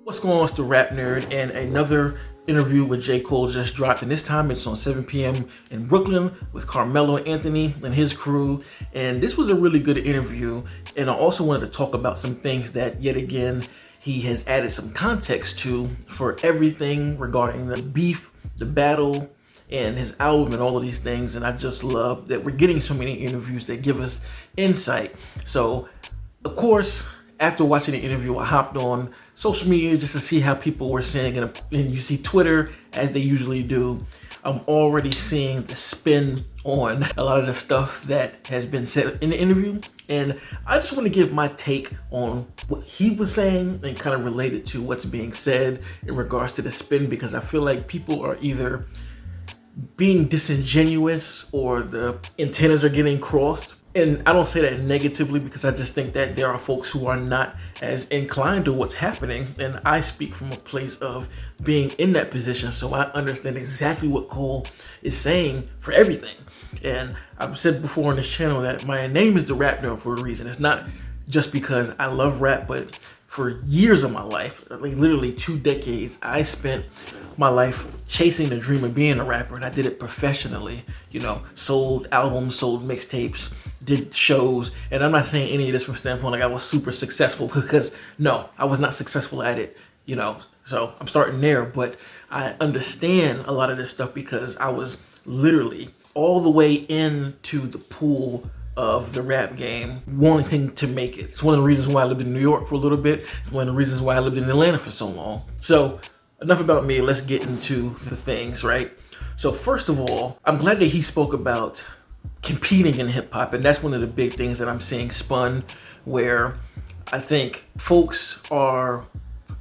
What's going on? It's the Rap Nerd, and another interview with J.Cole just dropped, and this time it's on 7 p.m. in Brooklyn with Carmelo Anthony and his crew. And this was a really good interview, and I also wanted to talk about some things that, yet again, he has added some context to for everything regarding the beef, the battle, and his album and all of these things. And I just love that we're getting so many interviews that give us insight. So, of course, after watching the interview, I hopped on social media just to see how people were saying it. And you see Twitter, as they usually do. I'm already seeing the spin on a lot of the stuff that has been said in the interview. And I just want to give my take on what he was saying and kind of relate it to what's being said in regards to the spin, because I feel like people are either being disingenuous or the antennas are getting crossed. And I don't say that negatively, because I just think that there are folks who are not as inclined to what's happening. And I speak from a place of being in that position, so I understand exactly what Cole is saying for everything. And I've said before on this channel that my name is the Rap Nerd for a reason. It's not just because I love rap, but for years of my life, like literally 2 decades, I spent my life chasing the dream of being a rapper, and I did it professionally. You know, sold albums, sold mixtapes, did shows. And I'm not saying any of this from standpoint like I was super successful, because no, I was not successful at it, you know. So I'm starting there, but I understand a lot of this stuff because I was literally all the way into the pool of the rap game, wanting to make it. It's one of the reasons why I lived in New York for a little bit. It's one of the reasons why I lived in Atlanta for so long. So enough about me, let's get into the things, right? So first of all, I'm glad that he spoke about competing in hip hop, and that's one of the big things that I'm seeing spun, where I think folks are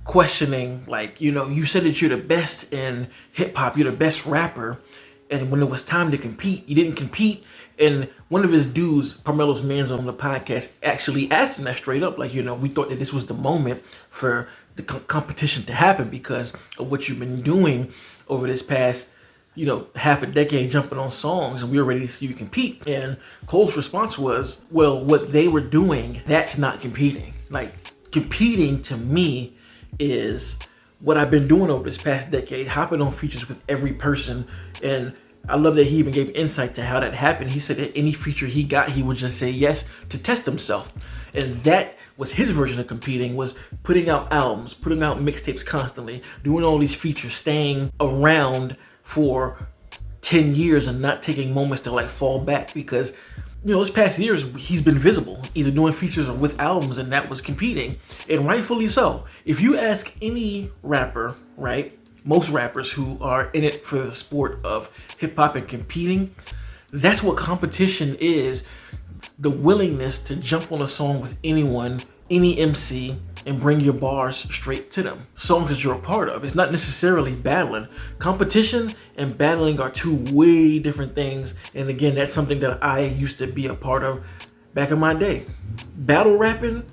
questioning, like, you know, you said that you're the best in hip hop, you're the best rapper, and when it was time to compete, you didn't compete. And one of his dudes, Carmelo's mans on the podcast, actually asked him that straight up, like, you know, we thought that this was the moment for the competition to happen because of what you've been doing over this past, you know, half a decade, jumping on songs, and we were ready to see you compete. And Cole's response was, well, what they were doing, that's not competing. Like, competing to me is what I've been doing over this past decade, hopping on features with every person. And I love that he even gave insight to how that happened. He said that any feature he got, he would just say yes to test himself. And that was his version of competing, was putting out albums, putting out mixtapes constantly, doing all these features, staying around for 10 years and not taking moments to like fall back, because, you know, this past years he's been visible, either doing features or with albums, and that was competing, and rightfully so. If you ask any rapper, right, most rappers who are in it for the sport of hip hop and competing, that's what competition is. The willingness to jump on a song with anyone, any MC, and bring your bars straight to them. Songs that you're a part of. It's not necessarily battling. Competition and battling are two way different things. And again, that's something that I used to be a part of back in my day. Battle rapping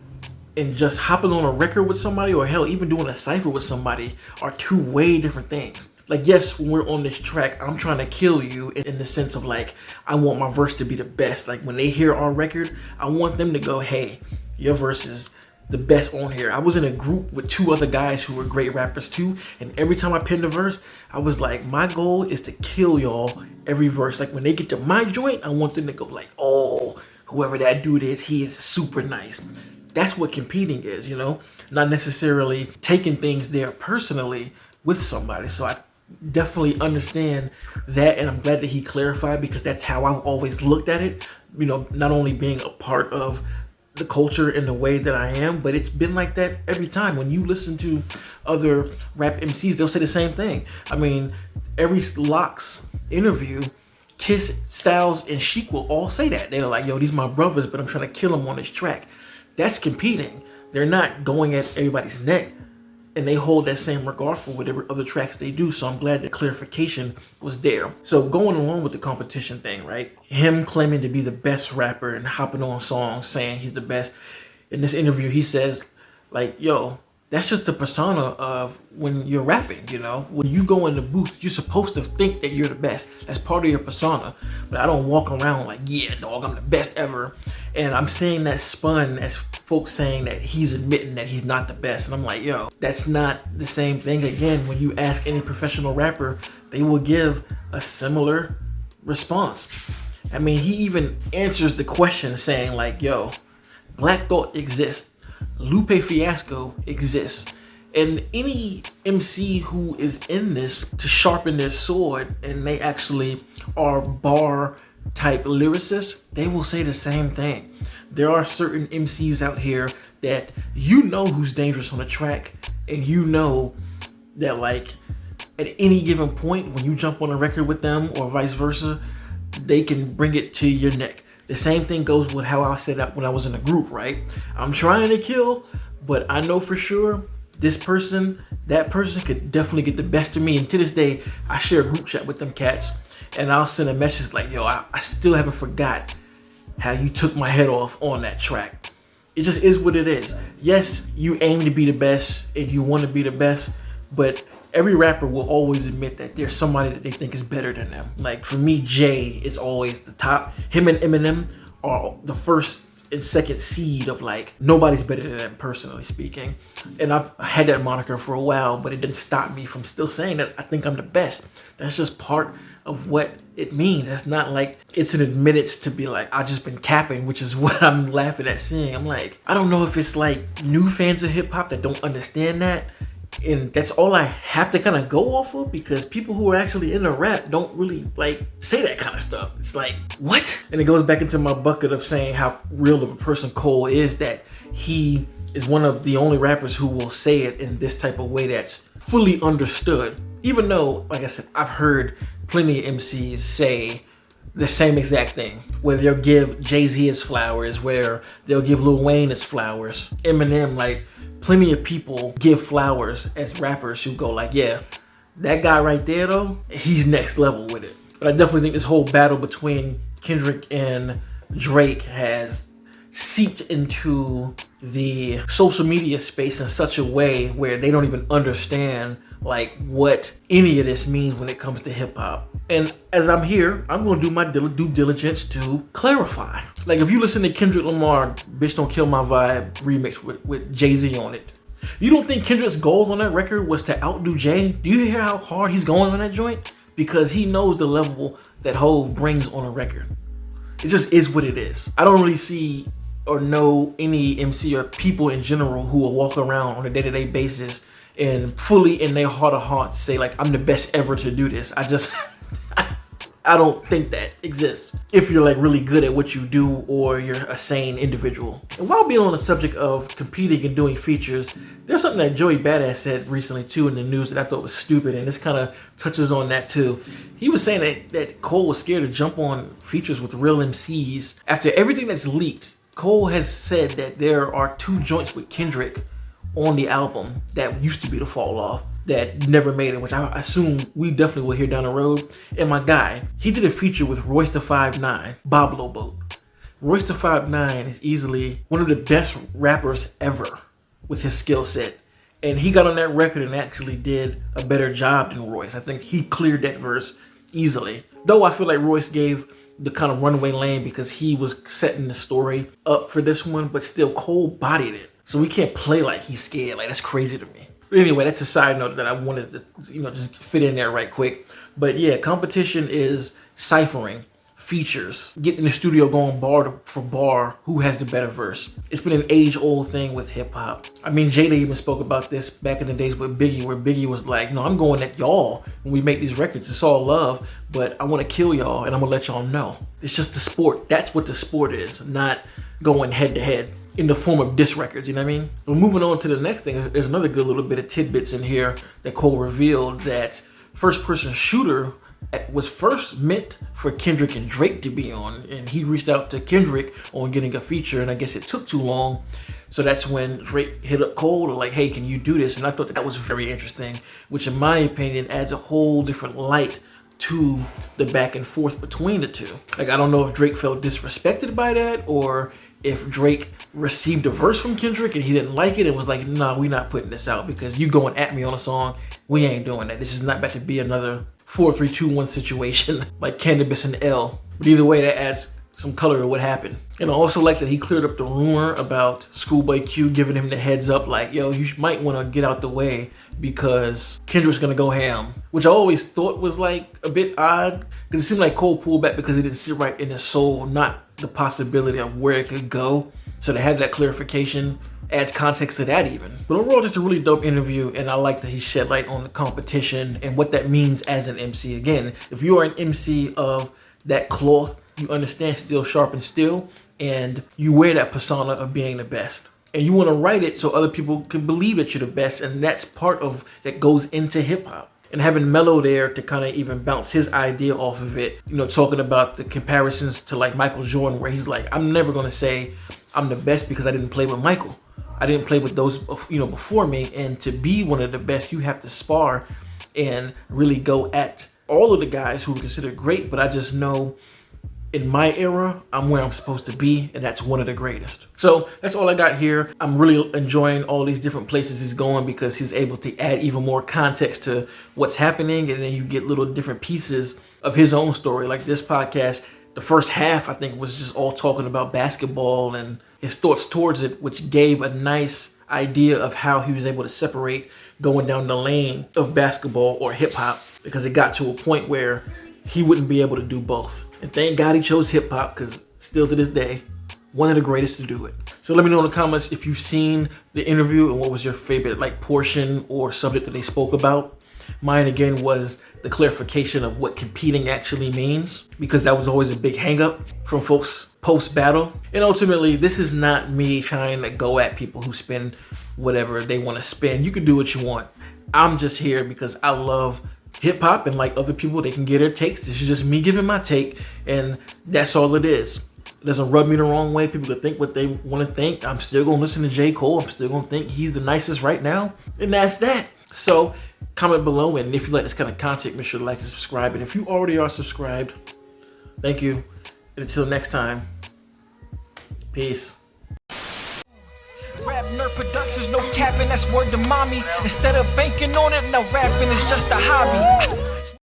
and just hopping on a record with somebody, or hell, even doing a cypher with somebody, are two way different things. Like, yes, when we're on this track, I'm trying to kill you in the sense of like, I want my verse to be the best. Like, when they hear our record, I want them to go, hey, your verse is the best on here. I was in a group with 2 other guys who were great rappers too, and every time I pinned a verse, I was like, my goal is to kill y'all every verse. Like, when they get to my joint, I want them to go like, oh, whoever that dude is, he is super nice. That's what competing is, you know? Not necessarily taking things there personally with somebody. So I definitely understand that, and I'm glad that he clarified, because that's how I've always looked at it. You know, not only being a part of the culture in the way that I am, but it's been like that every time. When you listen to other rap MCs, they'll say the same thing. I mean, every Locks interview, Kiss, Styles, and Sheik will all say that. They're like, yo, these are my brothers, but I'm trying to kill them on this track. That's competing. They're not going at everybody's neck, and they hold that same regard for whatever other tracks they do. So I'm glad the clarification was there. So going along with the competition thing, right? Him claiming to be the best rapper and hopping on songs saying he's the best. In this interview, he says, like, yo, that's just the persona of when you're rapping, you know? When you go in the booth, you're supposed to think that you're the best. That's part of your persona. But I don't walk around like, yeah, dog, I'm the best ever. And I'm seeing that spun as folks saying that he's admitting that he's not the best. And I'm like, yo, that's not the same thing. Again, when you ask any professional rapper, they will give a similar response. I mean, he even answers the question saying like, yo, Black Thought exists. Lupe Fiasco exists. And any MC who is in this to sharpen their sword and they actually are bar type lyricists, they will say the same thing. There are certain MCs out here that you know who's dangerous on the track, and you know that like at any given point when you jump on a record with them or vice versa, they can bring it to your neck. The same thing goes with how I set up when I was in a group, right? I'm trying to kill, but I know for sure this person, that person could definitely get the best of me. And to this day, I share a group chat with them cats, and I'll send a message like, yo, I still haven't forgot how you took my head off on that track. It just is what it is. Yes, you aim to be the best and you want to be the best, but every rapper will always admit that there's somebody that they think is better than them. Like for me, Jay is always the top. Him and Eminem are the first and second seed of like, nobody's better than them, personally speaking. And I've had that moniker for a while, but it didn't stop me from still saying that I think I'm the best. That's just part of what it means. That's not like it's an admittance to be like, I've just been capping, which is what I'm laughing at seeing. I'm like, I don't know if it's like new fans of hip hop that don't understand that. And that's all I have to kind of go off of, because people who are actually into rap don't really like say that kind of stuff. It's like, what? And it goes back into my bucket of saying how real of a person Cole is, that he is one of the only rappers who will say it in this type of way that's fully understood. Even though, like I said, I've heard plenty of MCs say the same exact thing, where they'll give Jay-Z his flowers, where they'll give Lil Wayne his flowers, Eminem, like plenty of people give flowers as rappers who go like, yeah, that guy right there though, he's next level with it. But I definitely think this whole battle between Kendrick and Drake has seeped into the social media space in such a way where they don't even understand like what any of this means when it comes to hip hop. And as I'm here, I'm gonna do my due diligence to clarify. Like if you listen to Kendrick Lamar, Bitch Don't Kill My Vibe remix with Jay-Z on it, you don't think Kendrick's goal on that record was to outdo Jay? Do you hear how hard he's going on that joint? Because he knows the level that Hov brings on a record. It just is what it is. I don't really see or know any MC or people in general who will walk around on a day-to-day basis and fully in their heart of hearts say like, I'm the best ever to do this. I don't think that exists if you're like really good at what you do or you're a sane individual. And while being on the subject of competing and doing features, there's something that Joey Badass said recently too in the news that I thought was stupid, and this kind of touches on that too. He was saying that Cole was scared to jump on features with real MCs. After everything that's leaked, Cole has said that there are 2 joints with Kendrick on the album that used to be the Fall Off that never made it, which I assume we definitely will hear down the road. And my guy, he did a feature with Royce da 5'9", Bob Boat. Royce da 5'9" is easily one of the best rappers ever with his skill set. And he got on that record and actually did a better job than Royce. I think he cleared that verse easily. Though I feel like Royce gave the kind of runaway lane because he was setting the story up for this one, but still Cole bodied it. So we can't play like he's scared. Like, that's crazy to me. But anyway, that's a side note that I wanted to, just fit in there right quick. But yeah, competition is ciphering features, getting the studio going bar for bar, who has the better verse. It's been an age-old thing with hip-hop. I mean, Jada even spoke about this back in the days with Biggie, where Biggie was like, no, I'm going at y'all when we make these records. It's all love, but I want to kill y'all, and I'm going to let y'all know. It's just the sport. That's what the sport is, not going head-to-head in the form of diss records, you know what I mean? Well, moving on to the next thing, there's another good little bit of tidbits in here that Cole revealed that first-person shooter was first meant for Kendrick and Drake to be on, and he reached out to Kendrick on getting a feature, and I guess it took too long. So that's when Drake hit up Cole to like, hey, can you do this? And I thought that was very interesting, which in my opinion adds a whole different light to the back and forth between the two. Like, I don't know if Drake felt disrespected by that, or if Drake received a verse from Kendrick and he didn't like it and was like, nah, we not putting this out because you going at me on a song. We ain't doing that. This is not about to be another 4, 3, 2, 1 situation like Cannabis and L. But either way, that adds some color to what happened. And I also like that he cleared up the rumor about Schoolboy Q giving him the heads up like, yo, you might want to get out the way because Kendrick's gonna go ham, which I always thought was like a bit odd because it seemed like Cole pulled back because he didn't sit right in his soul, not the possibility of where it could go. So to have that clarification adds context to that even. But overall, just a really dope interview, and I like that he shed light on the competition and what that means as an MC. Again, if you are an MC of that cloth, you understand steel sharpens steel, and you wear that persona of being the best. And you want to write it so other people can believe that you're the best, and that's part of that goes into hip hop. And having Melo there to kind of even bounce his idea off of it, you know, talking about the comparisons to like Michael Jordan, where he's like, I'm never going to say I'm the best because I didn't play with Michael. I didn't play with those, you know, before me. And to be one of the best, you have to spar and really go at all of the guys who are considered great. But I just know in my era, I'm where I'm supposed to be, and that's one of the greatest. So that's all I got here. I'm really enjoying all these different places he's going because he's able to add even more context to what's happening, and then you get little different pieces of his own story. Like this podcast, the first half, I think, was just all talking about basketball and his thoughts towards it, which gave a nice idea of how he was able to separate going down the lane of basketball or hip hop, because it got to a point where he wouldn't be able to do both. And thank God he chose hip hop, because still to this day, one of the greatest to do it. So let me know in the comments if you've seen the interview and what was your favorite like portion or subject that they spoke about. Mine again was the clarification of what competing actually means, because that was always a big hang up from folks post battle. And ultimately, this is not me trying to go at people who spend whatever they want to spend. You can do what you want. I'm just here because I love hip hop, and like other people, they can get their takes. This is just me giving my take, and that's all it is. It doesn't rub me the wrong way. People can think what they want to think. I'm still gonna listen to J. Cole. I'm still gonna think he's the nicest right now, and that's that. So comment below, and if you like this kind of content, make sure to like and subscribe. And if you already are subscribed, thank you. And until next time, peace. RapNerd Productions, no capping, that's word to mommy. Instead of banking on it, now rapping is just a hobby.